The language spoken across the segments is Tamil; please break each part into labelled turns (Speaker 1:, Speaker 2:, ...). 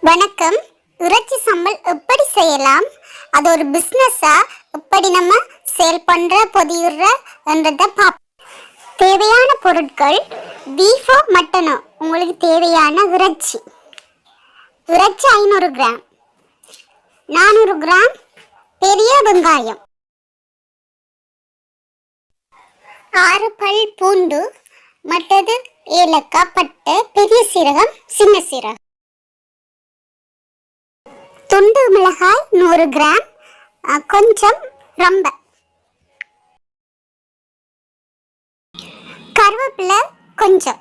Speaker 1: வணக்கம். இறைச்சி சம்பல் எப்படி செய்யலாம், அது ஒரு பிஸ்னஸா, எப்படி நம்ம சேல் பண்ற பொதியுற என்றதை தேவையான பொருட்கள்: பீஃபோ மட்டனோ, உங்களுக்கு தேவையான இறைச்சி 500 கிராம், 400 கிராம் பெரிய வெங்காயம், 6 பல் பூண்டு, மற்றது ஏலக்காய், பட்டை, பெரிய சீரகம், சின்ன சீரகம், துண்டு மிளகாய் 100 கிராம், கொஞ்சம் ரொம்ப, கருவேப்பிலை கொஞ்சம்,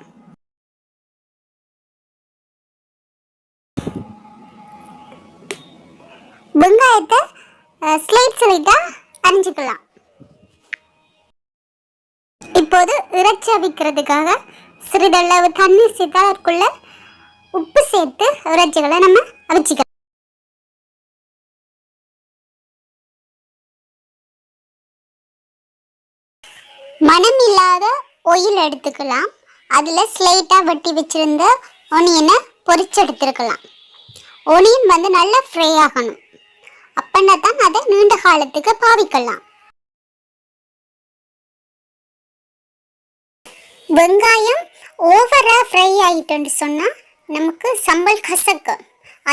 Speaker 1: வெங்காயத்தை ஸ்லைட்ஸா அரிஞ்சுக்கலாம். இப்போது இறைச்சி அவிக்கிறதுக்காக சிறிதளவு தண்ணீர் சேர்த்து அதற்குள்ள உப்பு சேர்த்து இறைச்சிகளை நம்ம அவிச்சிக்கலாம். மனம் இல்லாத ஒயில் எடுத்துக்கலாம். அதில் ஸ்லைட்டாக வெட்டி வச்சிருந்த ஒனியனை பொரிச்சு எடுத்துருக்கலாம். ஒனியன் நல்லா ஃப்ரை ஆகணும். அப்படின்னா தான் அதை நீண்ட காலத்துக்கு பாவிக்கலாம். வெங்காயம் ஓவராக ஃப்ரை ஆகிட்டோன்னு சொன்னால் நமக்கு சம்பல் கசக்கும்.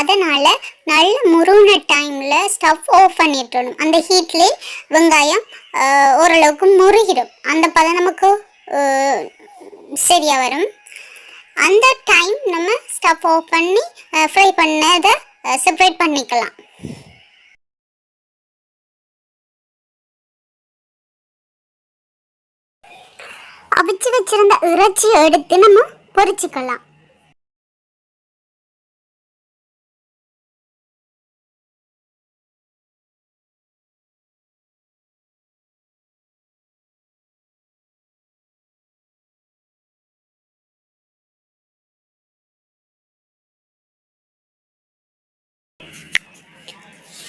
Speaker 1: அதனால் நல்ல முருகின டைமில் ஸ்டவ் ஆஃப் பண்ணிட்டணும். அந்த ஹீட்லேயே வெங்காயம் ஓரளவுக்கு முருகிடும். அந்த பதம் நமக்கு சரியாக வரும். அந்த டைம் நம்ம ஸ்டவ் ஆஃப் பண்ணி ஃப்ரை பண்ணதை செப்பரேட் பண்ணிக்கலாம். அவிச்சு வச்சிருந்த இறைச்சி எடுத்து நம்ம பொரிச்சுக்கலாம்.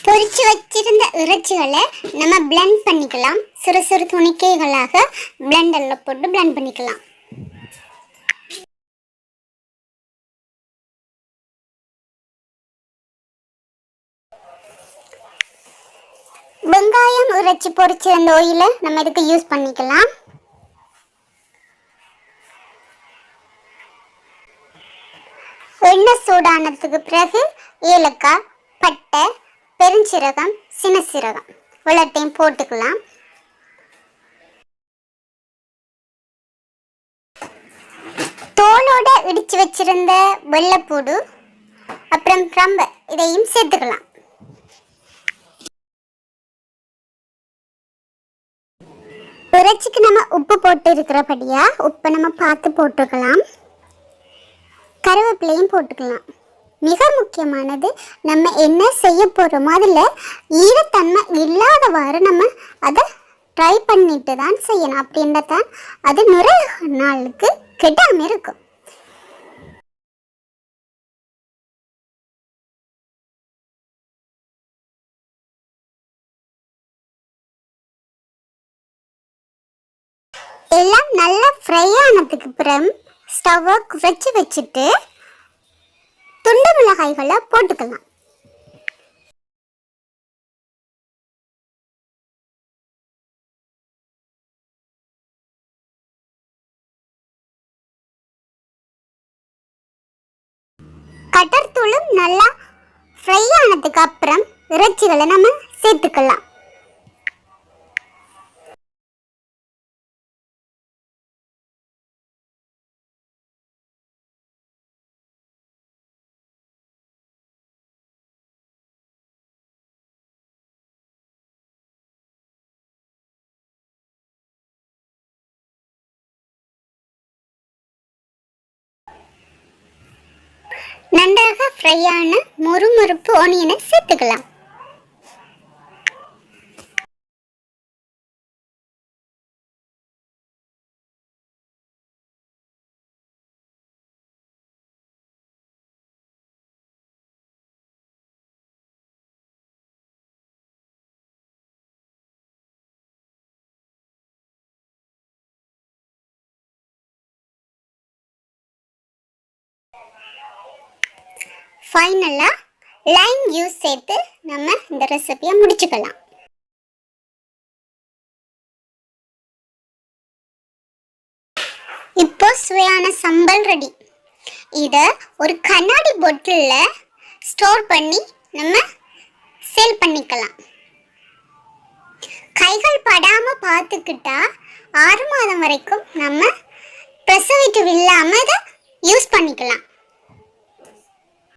Speaker 1: பொரிச்சு வச்சிருந்த இறைச்சிகளை நம்ம பிளெண்ட் பண்ணிக்கலாம். சிறு சிறு துணிக்கைகளாக பிளெண்டரில் போட்டு பிளெண்ட் பண்ணிக்கலாம். வெங்காயம் இறைச்சி பொரிச்சிருந்த ஆயிலை நம்ம இதுக்கு யூஸ் பண்ணிக்கலாம். எண்ணெய் சூடானதுக்கு பிறகு ஏலக்காய், பட்டை, பெருஞ்சீரகம், சின்ன சீரகம் வெள்ளத்தையும் போட்டுக்கலாம். தோலோட இடிச்சு வச்சிருந்த வெள்ளைப்பூடு அப்புறம் ரம்பை இதையும் சேர்த்துக்கலாம். இறைச்சிக்கு நம்ம உப்பு போட்டு இருக்கிறபடியா உப்பை நம்ம பார்த்து போட்டுக்கலாம். கருவேப்பிலையும் போட்டுக்கலாம். மிக முக்கியமானது, நம்ம என்ன செய்ய போகிறோமோ அதில் ஈரத்தன்மை இல்லாதவாறு நம்ம அதை ட்ரை பண்ணிட்டு தான் செய்யணும். அப்படின்ற தான் அது நிறைய நாளுக்கு கெடாமல் இருக்கும். எல்லாம் நல்லா ஃப்ரை ஆனதுக்கு அப்புறம் ஸ்டவ்வை குறைச்சி வச்சுட்டு துண்டு மிளகாய்களை போட்டுக்கலாம். கட்டர்தூளும் நல்லா ஃப்ரை ஆனதுக்கு அப்புறம் இறைச்சிகளை நம்ம சேர்த்துக்கலாம். நன்றாக ஃப்ரையான முறுமுறுப்பு ஆனியனை சேர்த்துக்கலாம். ஃபைனலாக லைம் ஜூஸ் சேர்த்து நம்ம இந்த ரெசிபியை முடிச்சுக்கலாம். இப்போ சுவையான சம்பல் ரெடி. இதை ஒரு கண்ணாடி பொட்டிலில் ஸ்டோர் பண்ணி நம்ம சேல் பண்ணிக்கலாம். கைகள் படாமல் பார்த்துக்கிட்டா 6 மாதம் வரைக்கும் நம்ம ப்ரிசர்வேட்டிவ் இல்லாமல் இதை யூஸ் பண்ணிக்கலாம்.